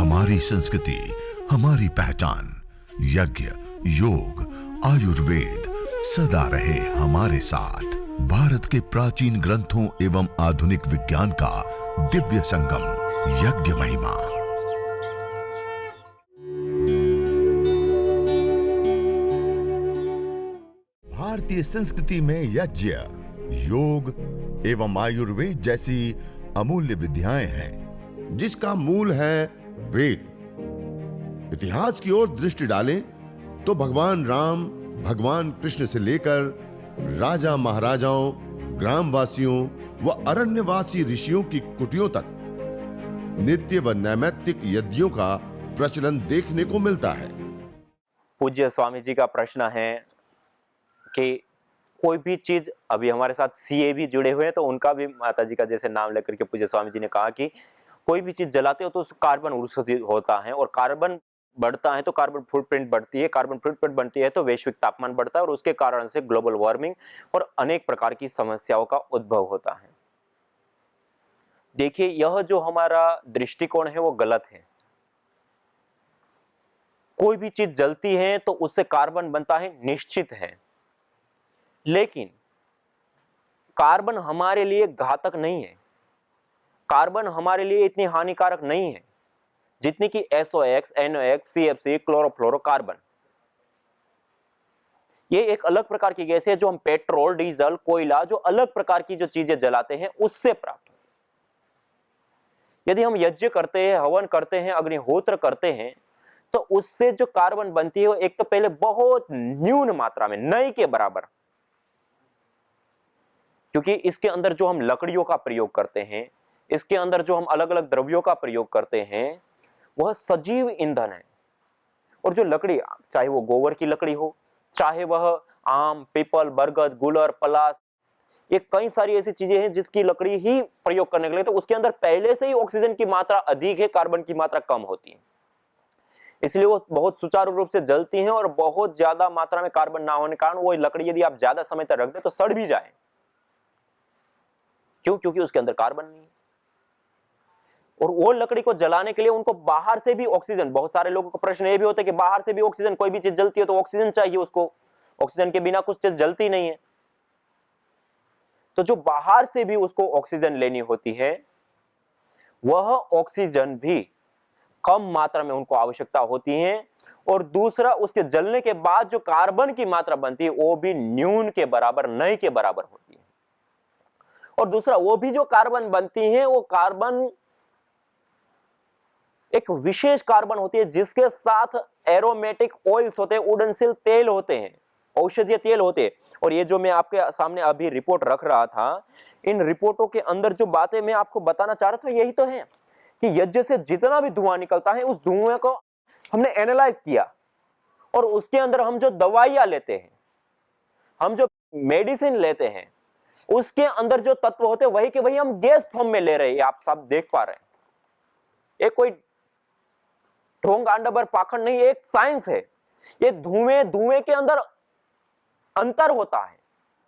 हमारी संस्कृति, हमारी पहचान। यज्ञ, योग, आयुर्वेद सदा रहे हमारे साथ। भारत के प्राचीन ग्रंथों एवं आधुनिक विज्ञान का दिव्य संगम, यज्ञ महिमा। भारतीय संस्कृति में यज्ञ, योग एवं आयुर्वेद जैसी अमूल्य विद्याएं हैं, जिसका मूल है वेद। इतिहास की ओर दृष्टि डालें तो भगवान राम, भगवान कृष्ण से लेकर राजा महाराजाओं, ग्रामवासियों व अरण्यवासी ऋषियों की कुटियों तक नित्य व नैमित्तिक यज्ञों का प्रचलन देखने को मिलता है। पूज्य स्वामी जी का प्रश्न है कि कोई भी चीज, अभी हमारे साथ सीए भी जुड़े हुए हैं तो उनका भी माता जी का जैसे नाम लेकर के पूज्य स्वामी जी ने कहा कि कोई भी चीज जलाते हो तो उससे कार्बन उत्सर्जित होता है, और कार्बन बढ़ता है तो कार्बन फुटप्रिंट बढ़ती है, कार्बन फुटप्रिंट बढ़ती है तो वैश्विक तापमान बढ़ता है, और उसके कारण से ग्लोबल वार्मिंग और अनेक प्रकार की समस्याओं का उद्भव होता है। देखिए, यह जो हमारा दृष्टिकोण है वो गलत है। कोई भी चीज जलती है तो उससे कार्बन बनता है, निश्चित है, लेकिन कार्बन हमारे लिए घातक नहीं है। कार्बन हमारे लिए इतनी हानिकारक नहीं है जितनी कि SOx, NOx, CFC, क्लोरोफ्लोरोकार्बन। ये एक अलग प्रकार की गैस है जो हम पेट्रोल, डीजल, कोयला, जो अलग प्रकार की जो चीजें जलाते हैं उससे प्राप्त होती है। यदि हम यज्ञ करते हैं, हवन करते हैं, अग्निहोत्र करते हैं, तो उससे जो कार्बन बनती है वो एक तो पहले बहुत न्यून मात्रा में, नई के बराबर, क्योंकि इसके अंदर जो हम लकड़ियों का प्रयोग करते हैं, इसके अंदर जो हम अलग अलग द्रव्यों का प्रयोग करते हैं, वह सजीव ईंधन है। और जो लकड़ी, चाहे वो गोबर की लकड़ी हो, चाहे वह आम, पीपल, बरगद, गुलर, पलास, ये कई सारी ऐसी चीजें हैं जिसकी लकड़ी ही प्रयोग करने के लिए, तो उसके अंदर पहले से ही ऑक्सीजन की मात्रा अधिक है, कार्बन की मात्रा कम होती है, इसलिए वो बहुत सुचारू रूप से जलती हैं। और बहुत ज्यादा मात्रा में कार्बन ना होने के कारण वो लकड़ी यदि आप ज्यादा समय तक रख दें तो सड़ भी जाए। क्यों? क्योंकि उसके अंदर कार्बन नहीं है। और वो लकड़ी को जलाने के लिए उनको बाहर से भी ऑक्सीजन, बहुत सारे लोगों का प्रश्न ये भी होता है कि बाहर से भी ऑक्सीजन, कोई भी चीज जलती है तो ऑक्सीजन चाहिए उसको, ऑक्सीजन के बिना कुछ चीज जलती नहीं है। तो जो बाहर से भी उसको ऑक्सीजन लेनी होती है, वह ऑक्सीजन भी कम मात्रा में उनको आवश्यकता होती है। और दूसरा, उसके जलने के बाद जो कार्बन की मात्रा बनती है वो भी न्यून के बराबर, नए के बराबर होती है। और दूसरा, वो भी जो कार्बन बनती है वो कार्बन एक विशेष कार्बन होती है जिसके साथ एरोमेटिक ऑयल्स होते हैं, उड़नशील तेल होते हैं, औषधीय तेल होते हैं। और ये जो मैं आपके सामने अभी रिपोर्ट रख रहा था, इन रिपोर्टों के अंदर जो बातें मैं आपको बताना चाह रहा था यही तो है कि यज्ञ से जितना भी धुआं निकलता है, उस धुएं को हमने एनालाइज किया, और उसके अंदर हम जो दवाइयां लेते हैं, हम जो मेडिसिन लेते हैं, उसके अंदर जो तत्व होते हैं वही के वही हम गैस फॉर्म में ले रहे हैं। आप सब देख पा रहे हैं, ये कोई ढोंग आंडबर पाखंड नहीं, एक साइंस है। ये धुएं के अंदर अंतर होता है।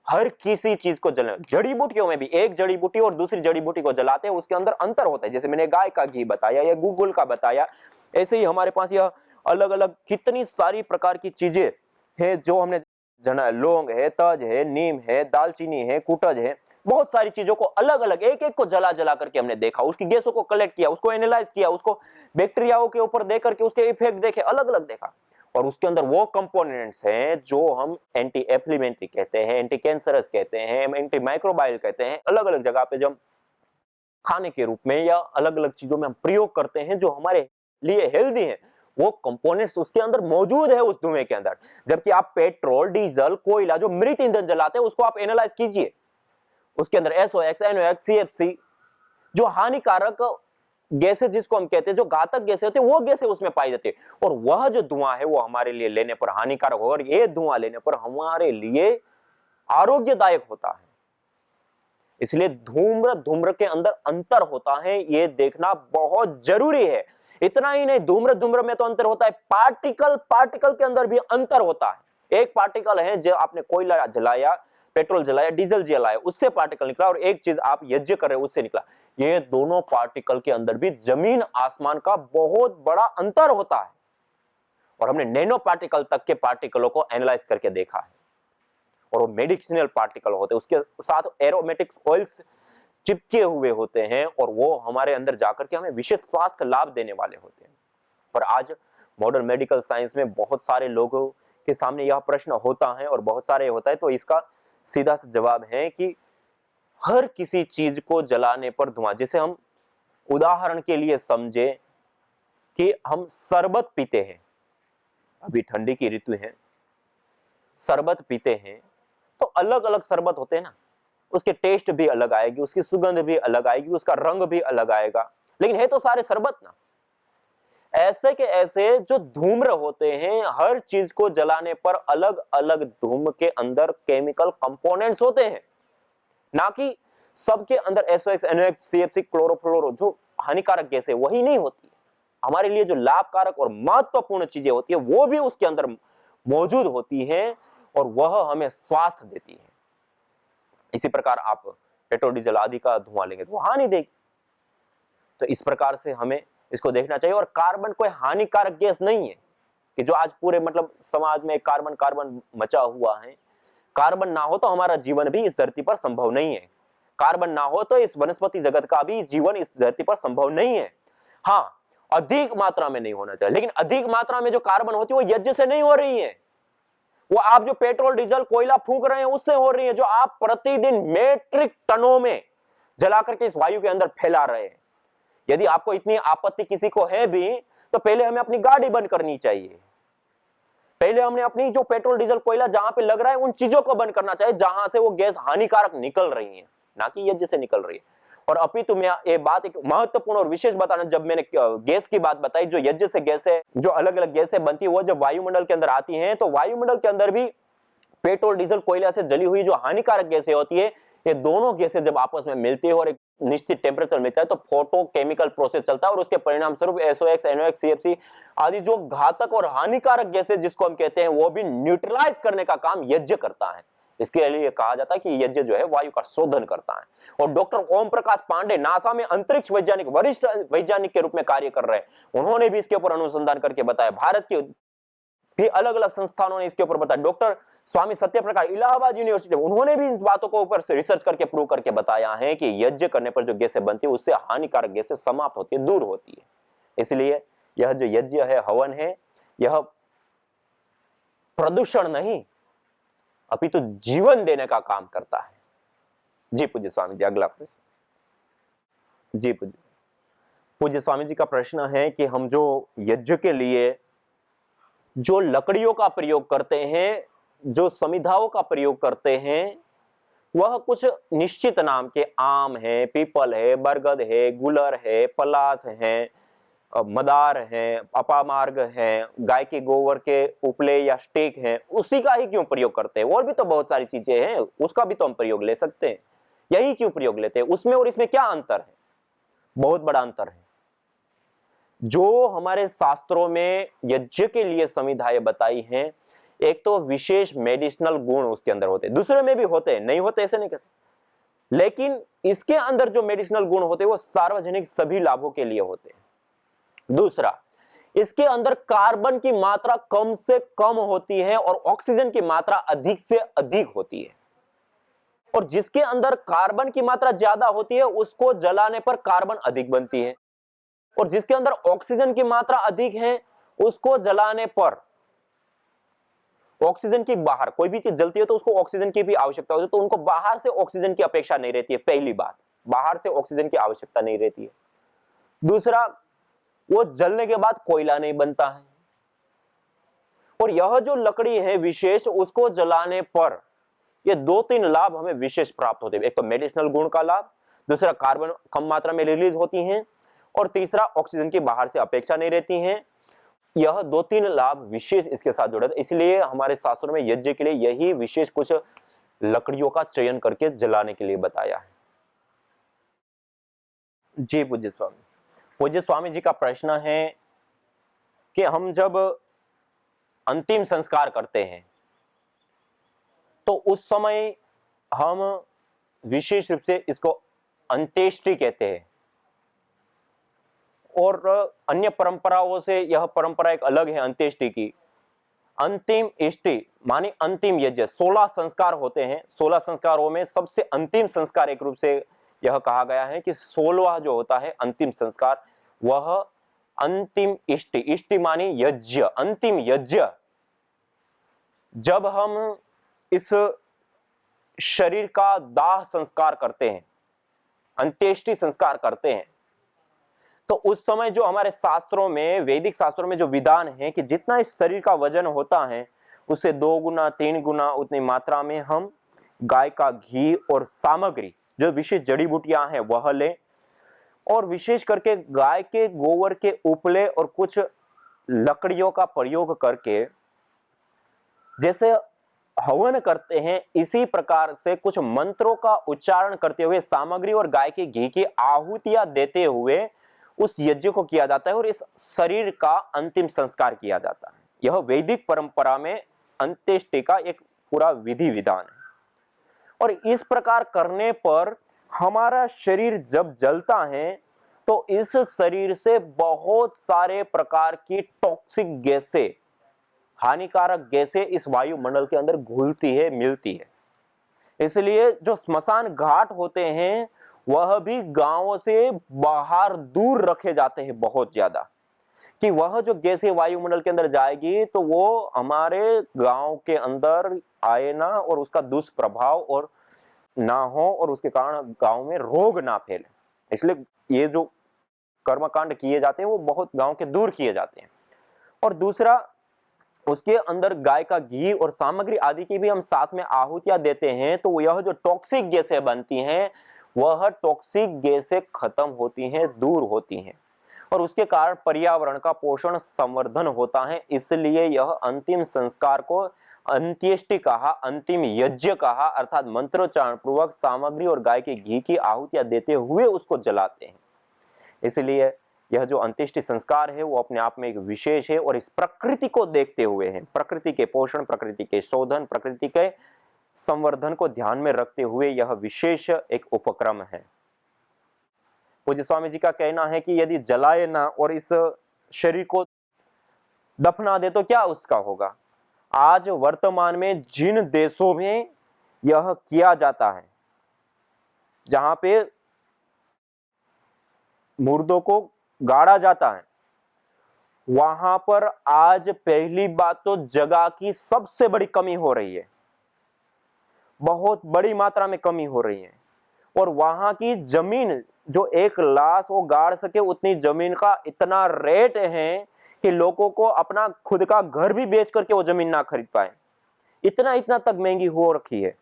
हर किसी चीज को जलाने, जड़ी बूटियों में भी एक जड़ी बूटी और दूसरी जड़ी बूटी को जलाते हैं, उसके अंदर अंतर होता है। जैसे मैंने गाय का घी बताया या गूगल का बताया, ऐसे ही हमारे पास यह अलग अलग कितनी सारी प्रकार की चीजें हैं जो हमने जना, लौंग है, तज है, नीम है, दालचीनी है, कुटज है, बहुत सारी चीजों को अलग अलग एक एक को जला जला करके हमने देखा, उसकी गैसों को कलेक्ट किया, उसको एनालाइज किया, उसको बैक्टीरियाओं के ऊपर देख करके उसके इफेक्ट देखे, अलग अलग देखा। और उसके अंदर वो कंपोनेंट्स हैं जो हम एंटी एफ्लिमेंट्री कहते हैं, एंटी कैंसरस कहते हैं, एंटी माइक्रोबाइल कहते हैं, अलग अलग जगह पे जो हम खाने के रूप में या अलग अलग चीजों में हम प्रयोग करते हैं जो हमारे लिए हेल्दी है, वो कंपोनेंट्स उसके अंदर मौजूद है उस धुएं के अंदर। जबकि आप पेट्रोल, डीजल, कोयला, जो मृत ईंधन जलाते हैं, उसको आप एनालाइज कीजिए, उसके अंदर SOx, NOx, CFC, जो हानिकारक गैसें जिसको हम कहते हैं, जो घातक गैसें होती है, वो गैसें उसमें पाई जाती है। और वह जो धुआं है वो हमारे लिए लेने पर हानिकारक होगा, और ये धुआं लेने पर हमारे लिए आरोग्यदायक होता है। इसलिए धूम्र के अंदर अंतर होता है, ये देखना बहुत जरूरी है। इतना ही नहीं, धूम्र में तो अंतर होता है, पार्टिकल के अंदर भी अंतर होता है। एक पार्टिकल है जो आपने कोयला जलाया, पेट्रोल जलाया, डीजल जलाया, उससे पार्टिकल निकला, और एक चीज आप यज्ञ कर रहे हो उससे निकला। ये दोनों पार्टिकल के अंदर भी जमीन आसमान का बहुत बड़ा अंतर होता है। और हमने नैनो पार्टिकल तक के पार्टिकलों को एनालाइज करके देखा है, और वो मेडिसिनल पार्टिकल होते हैं, उसके साथ एरोमेटिक ऑयल्स चिपके हुए होते हैं, और वो हमारे अंदर जाकर के हमें विशेष स्वास्थ्य लाभ देने वाले होते हैं। पर आज मॉडर्न मेडिकल साइंस में बहुत सारे लोगों के सामने यह प्रश्न होता है, और बहुत सारे होता है, तो इसका सीधा सा जवाब है कि हर किसी चीज को जलाने पर धुआं, जिसे हम उदाहरण के लिए समझे कि हम शरबत पीते हैं, अभी ठंडी की ऋतु है, शरबत पीते हैं, तो अलग अलग शरबत होते हैं ना, उसके टेस्ट भी अलग आएगी, उसकी सुगंध भी अलग आएगी, उसका रंग भी अलग आएगा, लेकिन है तो सारे शरबत ना। ऐसे के ऐसे जो धूम्र होते हैं, हर चीज को जलाने पर अलग अलग धूम के अंदर केमिकल कंपोनेंट्स होते हैं, ना कि सबके अंदर SOx, NOx, CFC, क्लोरोफ्लोरो जो हानिकारक गैस है वही नहीं होती। हमारे लिए जो लाभकारक और महत्वपूर्ण चीजें होती है वो भी उसके अंदर मौजूद होती हैं, और वह हमें स्वास्थ्य देती है। इसी प्रकार आप पेट्रोल डीजल आदि का धुआं लेंगे तो हानि देगी। तो इस प्रकार से हमें इसको देखना चाहिए। और कार्बन कोई हानिकारक गैस नहीं है कि जो आज पूरे मतलब समाज में कार्बन कार्बन मचा हुआ है। कार्बन ना हो तो हमारा जीवन भी इस धरती पर संभव नहीं है। कार्बन ना हो तो इस वनस्पति जगत का भी जीवन इस धरती पर संभव नहीं है। हाँ, अधिक मात्रा में नहीं होना चाहिए, लेकिन अधिक मात्रा में जो कार्बन होती है वो यज्ञ से नहीं हो रही है, वो आप जो पेट्रोल डीजल कोयला फूंक रहे हैं उससे हो रही है, जो आप प्रतिदिन मेट्रिक टनों में जला करके इस वायु के अंदर फैला रहे हैं। यदि आपको इतनी आपत्ति किसी को है भी, तो पहले हमें अपनी गाड़ी बंद करनी चाहिए। पहले हमने अपनी जो पेट्रोल डीजल कोयला जहां पे लग रहा है उन चीजों को बंद करना चाहिए जहां से वो गैस हानिकारक निकल रही है, ना कि यज्ञ से निकल रही है। और अपितु मैं ये बात एक महत्वपूर्ण और विशेष बताना, जब मैंने गैस की बात बताई, जो यज्ञ से गैसें, जो अलग अलग गैसें बनती है वो जब वायुमंडल के अंदर आती हैं, तो वायुमंडल के अंदर भी पेट्रोल डीजल कोयला से जली हुई जो हानिकारक गैसें होती है, ये दोनों गैसें जब आपस में मिलती है और एक निश्चित टेम्परेचर मिलता है तो फोटोकेमिकल प्रोसेस चलता है, और उसके परिणाम स्वरूप SOx, NOx, CFC आदि जो घातक और हानिकारक गैसें जिसको हम कहते हैं वो भी न्यूट्रलाइज करने का काम यज्ञ करता है। इसके लिए कहा जाता है कि यज्ञ जो है वायु का शोधन करता है। और डॉक्टर ओम प्रकाश पांडे नासा में अंतरिक्ष वैज्ञानिक, वरिष्ठ वैज्ञानिक के रूप में कार्य कर रहे हैं, उन्होंने भी इसके ऊपर अनुसंधान करके बताया। भारत के भी अलग अलग संस्थानों ने इसके ऊपर बताया। डॉक्टर स्वामी सत्यप्रकाश इलाहाबाद यूनिवर्सिटी, उन्होंने भी इस बातों को ऊपर से रिसर्च करके प्रूव करके बताया है कि यज्ञ करने पर जो गैसें बनती है उससे हानिकारक गैसें समाप्त होती है, दूर होती है। इसलिए यह जो यज्ञ है, हवन है, यह प्रदूषण नहीं अपितु जीवन देने का काम करता है। जी पूज्य स्वामी जी, अगला प्रश्न। जी पूज्य स्वामी जी का प्रश्न है कि हम जो यज्ञ के लिए जो लकड़ियों का प्रयोग करते हैं, जो समिधाओं का प्रयोग करते हैं, वह कुछ निश्चित नाम के आम है, पीपल है, बरगद है, गुलर है, पलास है, मदार है, अपामार्ग है, गाय के गोबर के उपले या स्टेक है, उसी का ही क्यों प्रयोग करते हैं? और भी तो बहुत सारी चीजें हैं, उसका भी तो हम प्रयोग ले सकते हैं, यही क्यों प्रयोग लेते हैं? उसमें और इसमें क्या अंतर है? बहुत बड़ा अंतर है। जो हमारे शास्त्रों में यज्ञ के लिए संविधाएं बताई हैं, एक तो विशेष मेडिसिनल गुण उसके अंदर होते हैं, दूसरे में भी होते हैं, नहीं होते ऐसे नहीं कहते, लेकिन इसके अंदर जो मेडिसिनल गुण होते हैं वो सार्वजनिक सभी लाभों के लिए होते हैं। दूसरा, इसके अंदर कार्बन की मात्रा कम से कम होती है और ऑक्सीजन की मात्रा अधिक से अधिक होती है। और जिसके अंदर कार्बन की मात्रा ज्यादा होती है उसको जलाने पर कार्बन अधिक बनती है, और जिसके अंदर ऑक्सीजन की मात्रा अधिक है उसको जलाने पर ऑक्सीजन की बाहर कोई भी चीज जलती है तो उसको ऑक्सीजन की भी आवश्यकता होती है, तो उनको बाहर से ऑक्सीजन की अपेक्षा नहीं रहती है। पहली बात, बाहर से ऑक्सीजन की आवश्यकता नहीं रहती है। दूसरा, वो जलने के बाद कोयला नहीं बनता है। और यह जो लकड़ी है विशेष, उसको जलाने पर ये 2-3 लाभ हमें विशेष प्राप्त होते हैं। एक तो मेडिसिनल गुण का लाभ, दूसरा कार्बन कम मात्रा में रिलीज होती हैं, और तीसरा ऑक्सीजन की बाहर से अपेक्षा नहीं रहती हैं। यह 2-3 लाभ विशेष इसके साथ जुड़े, इसलिए हमारे शास्त्रों में यज्ञ के लिए यही विशेष कुछ लकड़ियों का चयन करके जलाने के लिए बताया है। जी पूज्य स्वामी, पूज्य स्वामी जी का प्रश्न है कि हम जब अंतिम संस्कार करते हैं तो उस समय हम विशेष रूप से इसको अंत्येष्टि कहते हैं, और अन्य परंपराओं से यह परंपरा एक अलग है अंत्येष्टि की। अंतिम इष्टि माने अंतिम यज्ञ, 16 संस्कार होते हैं। 16 संस्कारों में सबसे अंतिम संस्कार एक रूप से यह कहा गया है कि 16वां जो होता है अंतिम संस्कार, वह अंतिम इष्टि, इष्टि माने यज्ञ, अंतिम यज्ञ। जब हम इस शरीर का दाह संस्कार करते हैं, अंत्येष्टि संस्कार करते हैं, तो उस समय जो हमारे शास्त्रों में, वैदिक शास्त्रों में जो विधान है कि जितना इस शरीर का वजन होता है उससे 2 गुना 3 गुना उतनी मात्रा में हम गाय का घी और सामग्री, जो विशेष जड़ी बूटियां हैं वह लें, और विशेष करके गाय के गोबर के उपले और कुछ लकड़ियों का प्रयोग करके जैसे हवन करते हैं, इसी प्रकार से कुछ मंत्रों का उच्चारण करते हुए सामग्री और गाय के घी की आहुतियां देते हुए उस यज्ञ को किया जाता है और इस शरीर का अंतिम संस्कार किया जाता है। यह वैदिक परंपरा में अंत्येष्टि का एक पूरा विधि विधान है। और इस प्रकार करने पर हमारा शरीर जब जलता है तो इस शरीर से बहुत सारे प्रकार की टॉक्सिक गैसें, हानिकारक गैसें इस वायुमंडल के अंदर घुलती है, मिलती है। इसलिए जो स्मशान घाट होते हैं वह भी गांवों से बाहर दूर रखे जाते हैं बहुत ज्यादा, कि वह जो गैसें वायुमंडल के अंदर जाएगी तो वो हमारे गांव के अंदर आए ना और उसका दुष्प्रभाव और ना हो और उसके कारण गांव में रोग ना फैले। इसलिए ये जो कर्मकांड किए जाते हैं वो बहुत गांव के दूर किए जाते हैं। और दूसरा, उसके अंदर गाय का घी और सामग्री आदि की भी हम साथ में आहुतियां देते हैं, तो यह जो टॉक्सिक गैसें बनती हैं वह टॉक्सिक गैसें खत्म होती हैं, दूर होती हैं, और उसके कारण पर्यावरण का पोषण संवर्धन होता है। इसलिए यह अंतिम संस्कार को अंत्येष्टि कहा, अंतिम यज्ञ कहा, अर्थात मंत्रोच्चारण पूर्वक सामग्री और गाय के घी की आहुतियां देते हुए उसको जलाते हैं। इसलिए यह जो अंत्येष्टि संस्कार है वो अपने आप में एक विशेष है और इस प्रकृति को देखते हुए है, प्रकृति के पोषण, प्रकृति के शोधन, प्रकृति के संवर्धन को ध्यान में रखते हुए यह विशेष एक उपक्रम है। पूज्य स्वामी जी का कहना है कि यदि जलाए ना और इस शरीर को दफना दे तो क्या उसका होगा। आज वर्तमान में जिन देशों में यह किया जाता है, जहां पे मुर्दों को गाड़ा जाता है, वहां पर आज पहली बात तो जगह की सबसे बड़ी कमी हो रही है, बहुत बड़ी मात्रा में कमी हो रही है। और वहां की जमीन जो एक लाश वो गाड़ सके उतनी जमीन का इतना रेट है कि लोगों को अपना खुद का घर भी बेच करके वो जमीन ना खरीद पाए, इतना इतना तक महंगी हो रखी है।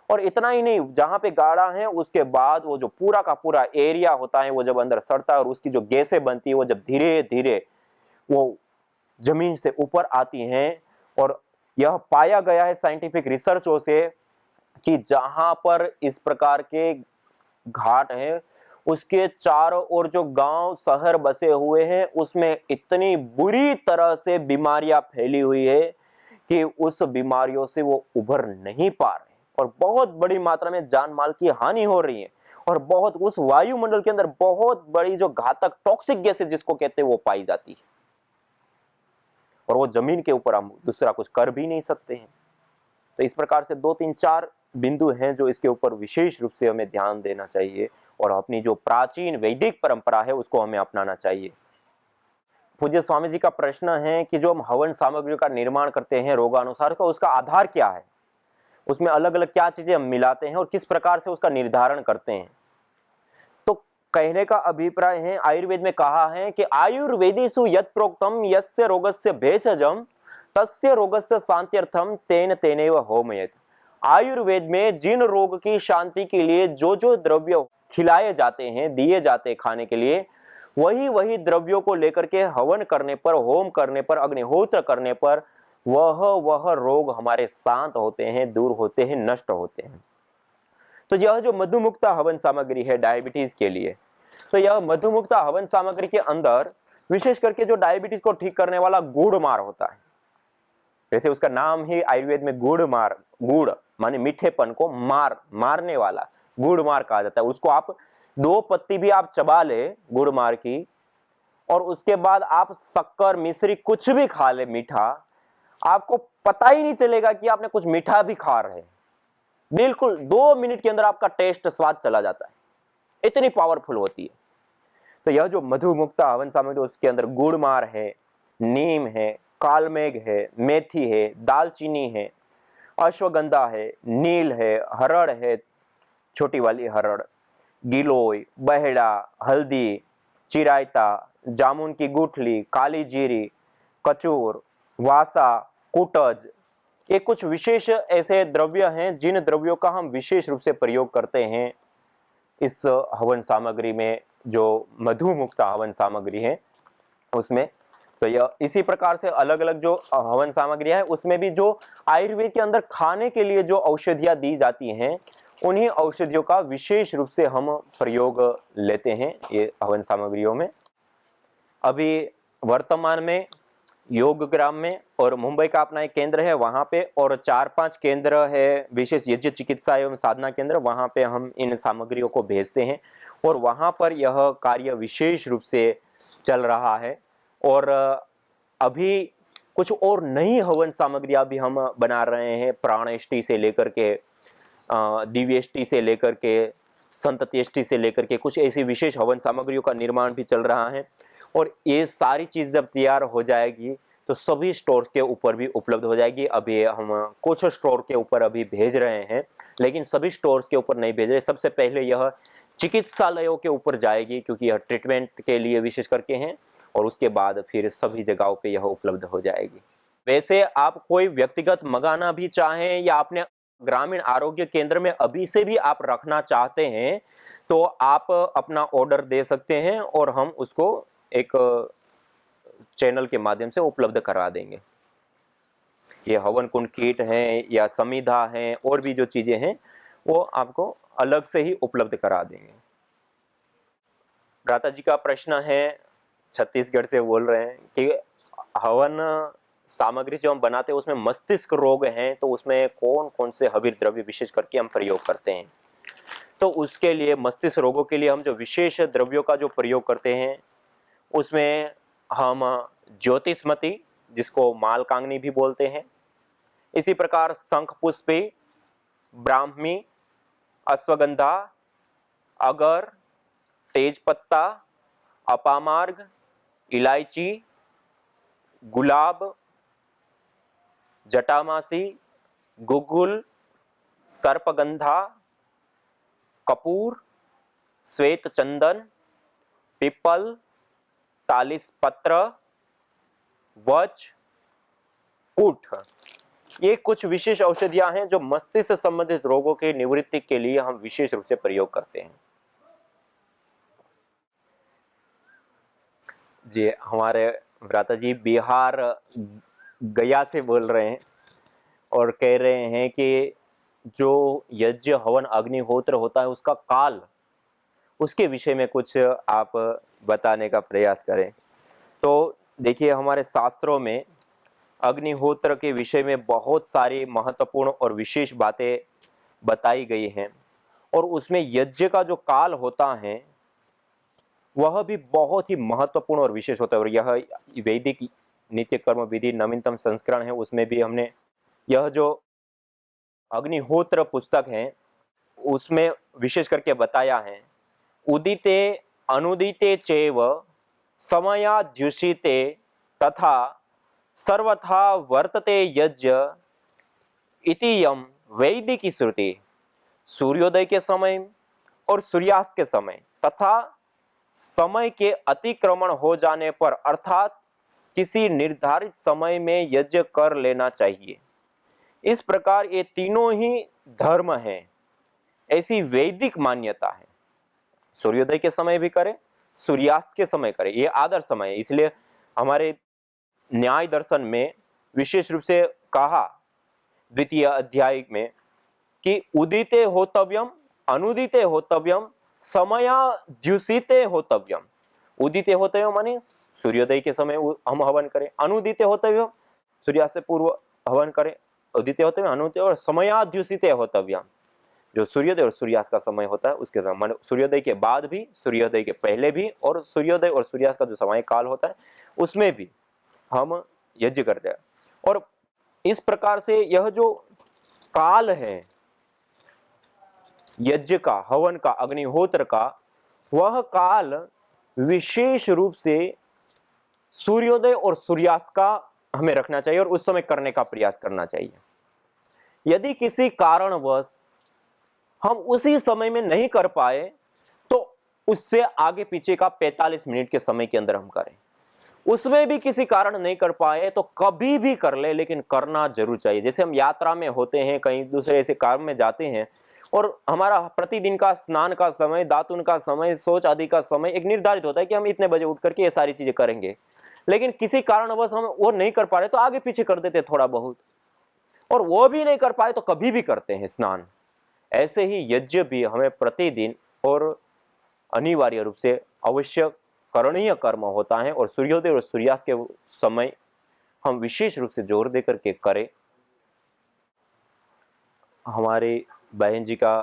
और इतना ही नहीं, जहां पे गाड़ा है उसके बाद वो जो पूरा का पूरा एरिया होता है वो जब अंदर सड़ता है और उसकी जो गैसें बनती है वो जब धीरे धीरे वो जमीन से ऊपर आती हैं। और यह पाया गया है साइंटिफिक रिसर्चों से कि जहां पर इस प्रकार के घाट हैं उसके चारों ओर जो गांव शहर बसे हुए हैं उसमें इतनी बुरी तरह से बीमारियां फैली हुई है कि उस बीमारियों से वो उभर नहीं पा रहे और बहुत बड़ी मात्रा में जान माल की हानि हो रही है। और बहुत उस वायुमंडल के अंदर बहुत बड़ी जो घातक टॉक्सिक गैसें जिसको कहते हैं वो पाई जाती है, और वो जमीन के ऊपर हम दूसरा कुछ कर भी नहीं सकते हैं। तो इस प्रकार से 2 3 4 बिंदु हैं जो इसके ऊपर विशेष रूप से हमें ध्यान देना चाहिए और अपनी जो प्राचीन वैदिक परंपरा है उसको हमें अपनाना चाहिए। पूज्य स्वामी जी का प्रश्न है कि जो हम हवन सामग्री का निर्माण करते हैं रोगानुसार का, उसका आधार क्या है, उसमें अलग अलग क्या चीजें हम मिलाते हैं और किस प्रकार से उसका निर्धारण करते हैं। तो कहने का अभिप्राय है, आयुर्वेद में कहा है कि आयुर्वेदेषु यत् प्रोक्तम यस्य रोगस्य भेषजम तस्य रोगस्य शांत्यर्थम तेन तेनैव होमयेत्। आयुर्वेद में जिन रोग की शांति के लिए जो जो द्रव्य खिलाए जाते हैं, दिए जाते हैं खाने के लिए, वही वही द्रव्यों को लेकर के हवन करने पर, होम करने पर, अग्निहोत्र करने पर वह रोग हमारे शांत होते हैं, दूर होते हैं, नष्ट होते हैं। तो यह जो मधुमुक्ता हवन सामग्री है डायबिटीज के लिए, तो यह मधुमुक्ता हवन सामग्री के अंदर विशेष करके जो डायबिटीज को ठीक करने वाला गुड़ मार होता है, वैसे उसका नाम ही आयुर्वेद में गुड़ मार, गुड़ माने मीठेपन को मारने वाला गुड़ मार कहा जाता है। उसको आप 2 पत्ती भी आप चबा ले गुड़ मार की और उसके बाद आप शक्कर मिश्री कुछ भी खा ले मीठा, आपको पता ही नहीं चलेगा कि आपने कुछ मीठा भी खा रहे हैं। बिल्कुल 2 मिनट के अंदर आपका टेस्ट स्वाद चला जाता है, इतनी पावरफुल होती है। तो यह जो मधुमुक्ता हवन सामग्री, उसके अंदर गुड़मार है, नीम है, कालमेघ है, मेथी है, दालचीनी है, अश्वगंधा है, नील है, हरड़ है, छोटी वाली हरड़, गिलोय, बहेड़ा, हल्दी, चिरायता, जामुन की गुठली, काली जीरी, कचूर, वासा, कुटज, ये कुछ विशेष ऐसे द्रव्य हैं जिन द्रव्यों का हम विशेष रूप से प्रयोग करते हैं इस हवन सामग्री में, जो मधुमुक्ता हवन सामग्री है उसमें। तो यह इसी प्रकार से अलग अलग जो हवन सामग्रियां हैं उसमें भी जो आयुर्वेद के अंदर खाने के लिए जो औषधियां दी जाती हैं, उन्हीं औषधियों का विशेष रूप से हम प्रयोग लेते हैं ये हवन सामग्रियों में। अभी वर्तमान में योगग्राम में और मुंबई का अपना एक केंद्र है वहां पे, और 4-5 केंद्र है विशेष यज्ञ चिकित्सा एवं साधना केंद्र, वहां पे हम इन सामग्रियों को भेजते हैं और वहां पर यह कार्य विशेष रूप से चल रहा है। और अभी कुछ और नई हवन सामग्रियां भी हम बना रहे हैं, प्राणेष्टि से लेकर के दिव्येष्टि से लेकर के संतत्येष्टि से लेकर के कुछ ऐसी विशेष हवन सामग्रियों का निर्माण भी चल रहा है। और ये सारी चीज जब तैयार हो जाएगी तो सभी स्टोर के ऊपर भी उपलब्ध हो जाएगी। अभी हम कुछ स्टोर के ऊपर अभी भेज रहे हैं, लेकिन सभी स्टोर्स के ऊपर नहीं भेज रहे। सबसे पहले यह चिकित्सालयों के ऊपर जाएगी क्योंकि यह ट्रीटमेंट के लिए विशेष करके हैं, और उसके बाद फिर सभी जगहों पे यह उपलब्ध हो जाएगी। वैसे आप कोई व्यक्तिगत मंगाना भी चाहें या अपने ग्रामीण आरोग्य केंद्र में अभी से भी आप रखना चाहते हैं तो आप अपना ऑर्डर दे सकते हैं और हम उसको एक चैनल के माध्यम से उपलब्ध करा देंगे। ये हवन कुंड किट है या समिधा है और भी जो चीजें हैं वो आपको अलग से ही उपलब्ध करा देंगे। भ्राता जी का प्रश्न है, छत्तीसगढ़ से बोल रहे हैं कि हवन सामग्री जो हम बनाते हैं उसमें मस्तिष्क रोग हैं, तो उसमें कौन कौन से हविर द्रव्य विशेष करके हम प्रयोग करते हैं। तो उसके लिए मस्तिष्क रोगों के लिए हम जो विशेष द्रव्यों का जो प्रयोग करते हैं उसमें हम ज्योतिष्मति, जिसको मालकांगनी भी बोलते हैं, इसी प्रकार शंखपुष्पी, ब्राह्मी, अश्वगंधा, अगर, तेजपत्ता, अपामार्ग, इलायची, गुलाब, जटामासी, गुगुल, सर्पगंधा, कपूर, श्वेत चंदन, पीपल, तालिस पत्र, वच, कूट, ये कुछ विशेष औषधियां हैं जो मस्तिष्क से संबंधित रोगों के निवृत्ति के लिए हम विशेष रूप से प्रयोग करते हैं। जी, हमारे भ्राता जी बिहार गया से बोल रहे हैं और कह रहे हैं कि जो यज्ञ हवन अग्निहोत्र होता है उसका काल, उसके विषय में कुछ आप बताने का प्रयास करें। तो देखिए, हमारे शास्त्रों में अग्निहोत्र के विषय में बहुत सारी महत्वपूर्ण और विशेष बातें बताई गई हैं, और उसमें यज्ञ का जो काल होता है वह भी बहुत ही महत्वपूर्ण और विशेष होता है। और यह वैदिक नित्य कर्म विधि नवीनतम संस्करण है, उसमें भी हमने यह जो अग्निहोत्र पुस्तक है उसमें विशेष करके बताया है, उदिते अनुदिते चैव समयाद्युषिते तथा सर्वथा वर्तते यज्ञ इति यम वैदिकी श्रुति। सूर्योदय के समय और सूर्यास्त के समय तथा समय के अतिक्रमण हो जाने पर अर्थात किसी निर्धारित समय में यज्ञ कर लेना चाहिए। इस प्रकार ये तीनों ही धर्म हैं, ऐसी वैदिक मान्यता है। सूर्योदय के समय भी करें, सूर्यास्त के समय करें, ये आदर्श समय है। इसलिए हमारे न्याय दर्शन में विशेष रूप से कहा द्वितीय अध्याय में कि उदिते होतव्यम, अनुदिते होतव्यम, समयाद्युषिते होतव्यम। उदिते होतव्यम माने सूर्योदय के समय हम हवन करें, अनुदिते होतव्यम सूर्यास्त से पूर्व हवन करें, उदिते होतव्यम, अनुदिते, और समयाद्युषिते होतव्यम जो सूर्योदय और सूर्यास्त का समय होता है उसके समय, सूर्योदय के बाद भी, सूर्योदय के पहले भी, और सूर्योदय और सूर्यास्त का जो समय काल होता है उसमें भी हम यज्ञ करते हैं। और इस प्रकार से यह जो काल है यज्ञ का, हवन का, अग्निहोत्र का, वह काल विशेष रूप से सूर्योदय और सूर्यास्त का हमें रखना चाहिए और उस समय करने का प्रयास करना चाहिए। यदि किसी कारणवश हम उसी समय में नहीं कर पाए तो उससे आगे पीछे का 45 मिनट के समय के अंदर हम करें। उसमें भी किसी कारण नहीं कर पाए तो कभी भी कर ले, लेकिन करना जरूर चाहिए। जैसे हम यात्रा में होते हैं, कहीं दूसरे ऐसे काम में जाते हैं और हमारा प्रतिदिन का स्नान का समय, दातुन का समय, शौच आदि का समय एक निर्धारित होता है कि हम इतने बजे उठ करके ये सारी चीजें करेंगे, लेकिन किसी कारणवश हम वो नहीं कर पा रहे तो आगे पीछे कर देते थोड़ा बहुत, और वो भी नहीं कर पाए तो कभी भी करते हैं स्नान। ऐसे ही यज्ञ भी हमें प्रतिदिन और अनिवार्य रूप से अवश्य करणीय कर्म होता है, और सूर्योदय और सूर्यास्त के समय हम विशेष रूप से जोर देकर के करें। हमारी बहन जी का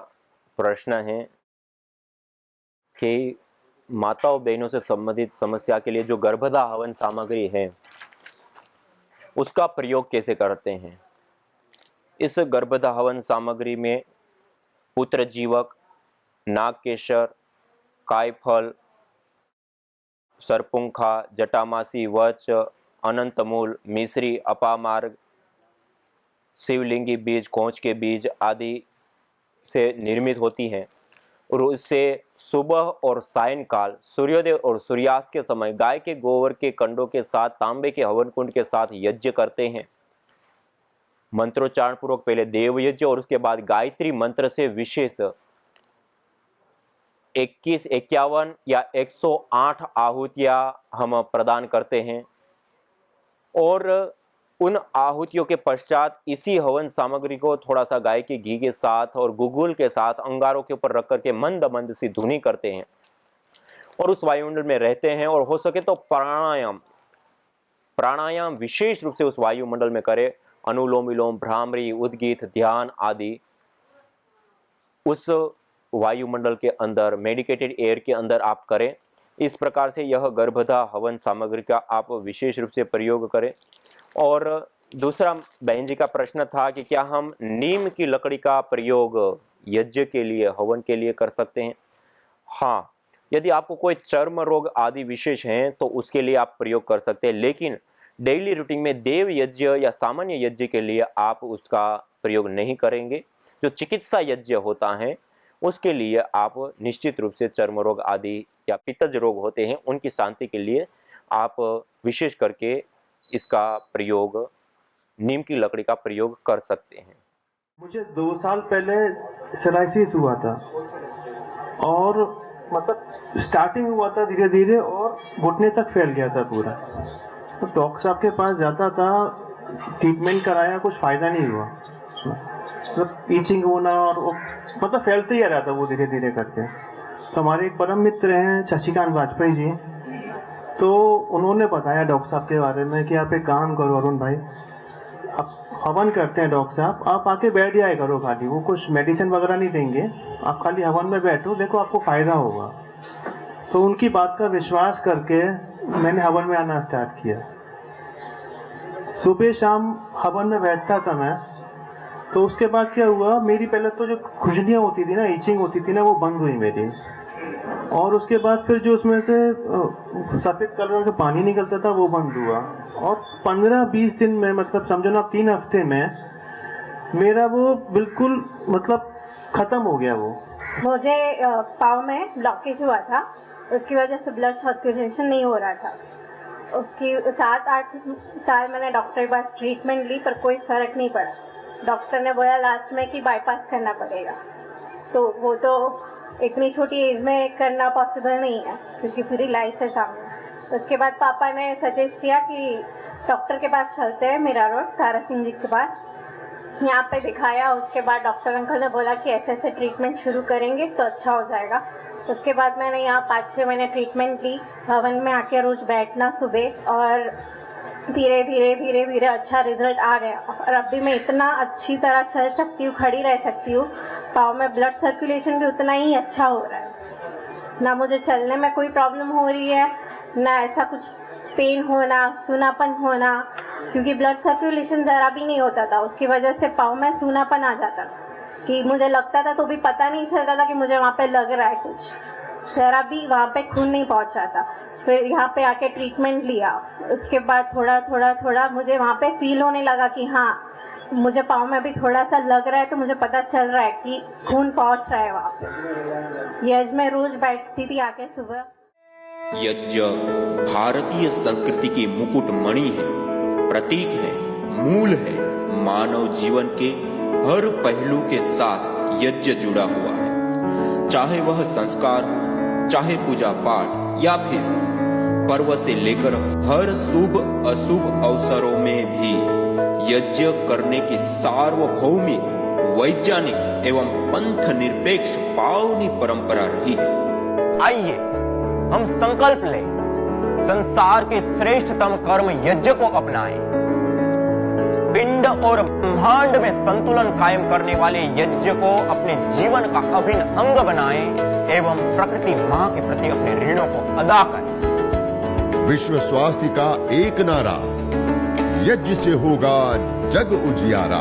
प्रश्न है कि माताओं बहनों से संबंधित समस्या के लिए जो गर्भधा हवन सामग्री है उसका प्रयोग कैसे करते हैं। इस गर्भधा हवन सामग्री में पुत्र जीवक, नागकेशर, कायफल, सरपुंखा, जटामासी, वच, अनंतमूल, मिश्री, अपामार्ग, शिवलिंगी बीज, कोंच के बीज आदि से निर्मित होती हैं, और उससे सुबह और सायंकाल, सूर्योदय और सूर्यास्त के समय गाय के गोबर के कंडों के साथ, तांबे के हवन कुंड के साथ यज्ञ करते हैं। मंत्रोच्चारण पूर्वक पहले देव यज्ञ और उसके बाद गायत्री मंत्र से विशेष 21, 51 या 108 आहुतियां हम प्रदान करते हैं, और उन आहुतियों के पश्चात इसी हवन सामग्री को थोड़ा सा गाय के घी के साथ और गुगुल के साथ अंगारों के ऊपर रख करके मंद मंद सी धुनी करते हैं और उस वायुमंडल में रहते हैं। और हो सके तो प्राणायाम विशेष रूप से उस वायुमंडल में करें। अनुलोम विलोम, भ्रामरी, उद्गीत, ध्यान आदि उस वायुमंडल के अंदर, मेडिकेटेड एयर के अंदर आप करें। इस प्रकार से यह गर्भधा हवन सामग्री का आप विशेष रूप से प्रयोग करें। और दूसरा बहन जी का प्रश्न था कि क्या हम नीम की लकड़ी का प्रयोग यज्ञ के लिए, हवन के लिए कर सकते हैं। हाँ, यदि आपको कोई चर्म रोग आदि विशेष हैं तो उसके लिए आप प्रयोग कर सकते हैं, लेकिन डेली रूटीन में देव यज्ञ या सामान्य यज्ञ के लिए आप उसका प्रयोग नहीं करेंगे। जो चिकित्सा यज्ञ होता है उसके लिए आप निश्चित रूप से चर्म रोग आदि या पित्तज रोग होते हैं उनकी शांति के लिए आप विशेष करके इसका प्रयोग, नीम की लकड़ी का प्रयोग कर सकते हैं। मुझे 2 साल पहले सोराइसिस हुआ था, और मतलब स्टार्टिंग हुआ था धीरे धीरे और घुटने तक फैल गया था पूरा। तो डॉक्टर साहब के पास जाता था, ट्रीटमेंट कराया, कुछ फ़ायदा नहीं हुआ। मतलब ईचिंग होना और मतलब फैलते ही आ रहा था वो धीरे धीरे करके। तो हमारे एक परम मित्र हैं शशिकांत वाजपेयी जी, तो उन्होंने बताया डॉक्टर साहब के बारे में कि आप एक काम करो अरुण भाई, आप हवन करते हैं डॉक्टर साहब, आप आके बैठ जाया करो खाली, वो कुछ मेडिसिन वगैरह नहीं देंगे, आप खाली हवन में बैठो, देखो आपको फ़ायदा होगा। तो उनकी बात का विश्वास करके मैंने हवन में आना स्टार्ट किया। सुबह शाम हवन में बैठता था मैं। तो उसके बाद क्या हुआ, मेरी पहले तो जो खुजलियाँ होती थी ना, ईचिंग होती थी ना, वो बंद हुई मेरी। और उसके बाद फिर जो उसमें से सफ़ेद कलर का पानी निकलता था वो बंद हुआ। और 15-20 दिन में, मतलब समझो ना 3 हफ्ते में मेरा वो बिल्कुल मतलब ख़त्म हो गया वो। मुझे पाँव में ब्लॉकेज हुआ था, उसकी वजह से ब्लड सर्कुलेशन नहीं हो रहा था। उसकी 7-8 साल मैंने डॉक्टर के पास ट्रीटमेंट ली पर कोई फ़र्क नहीं पड़ा। डॉक्टर ने बोला लास्ट में कि बाईपास करना पड़ेगा, तो वो तो इतनी छोटी एज में करना पॉसिबल नहीं है क्योंकि पूरी लाइफ है सामने। उसके बाद पापा ने सजेस्ट किया कि डॉक्टर के पास चलते हैं, मीरा रोड तारा सिंह जी के पास। यहाँ पे दिखाया, उसके बाद डॉक्टर अंकल ने बोला कि ऐसे ऐसे ट्रीटमेंट शुरू करेंगे तो अच्छा हो जाएगा। उसके बाद मैंने यहाँ 5-6 महीने ट्रीटमेंट ली, हवन में आके रोज़ बैठना सुबह, और धीरे धीरे धीरे धीरे अच्छा रिजल्ट आ गया और अब भी मैं इतना अच्छी तरह चल सकती हूँ, खड़ी रह सकती हूँ। पाँव में ब्लड सर्कुलेशन भी उतना ही अच्छा हो रहा है, ना मुझे चलने में कोई प्रॉब्लम हो रही है, ना ऐसा कुछ पेन होना, सूनापन होना, क्योंकि ब्लड सर्कुलेशन ज़रा भी नहीं होता था, उसकी वजह से पाँव में सूनापन आ जाता था कि मुझे लगता था तो भी पता नहीं चलता था कि मुझे वहाँ पे लग रहा है कुछ, ज़रा भी वहाँ पे खून नहीं पहुँच रहा था। फिर यहाँ पे आके ट्रीटमेंट लिया, उसके बाद थोड़ा थोड़ा थोड़ा मुझे वहाँ पे फील होने लगा कि हाँ मुझे पाँव में भी थोड़ा सा लग रहा है, तो मुझे पता चल रहा है कि खून पहुँच रहा है वहाँ पे। ये आज मैं रोज़ बैठती थी आके सुबह। यज्ञ भारतीय संस्कृति की मुकुट मणि है, प्रतीक है, मूल है। मानव जीवन के हर पहलू के साथ यज्ञ जुड़ा हुआ है, चाहे वह संस्कार, चाहे पूजा पाठ या फिर पर्व से लेकर हर शुभ अशुभ अवसरों में भी यज्ञ करने की सार्वभौमिक, वैज्ञानिक एवं पंथ निरपेक्ष पावनी परंपरा रही है। आइए हम संकल्प लें, संसार के श्रेष्ठतम कर्म यज्ञ को अपनाएं। पिंड और ब्रह्मांड में संतुलन कायम करने वाले यज्ञ को अपने जीवन का अभिन्न अंग बनाएं एवं प्रकृति मां के प्रति अपने ऋणों को अदा करें। विश्व स्वास्थ्य का एक नारा, यज्ञ से होगा जग उजियारा।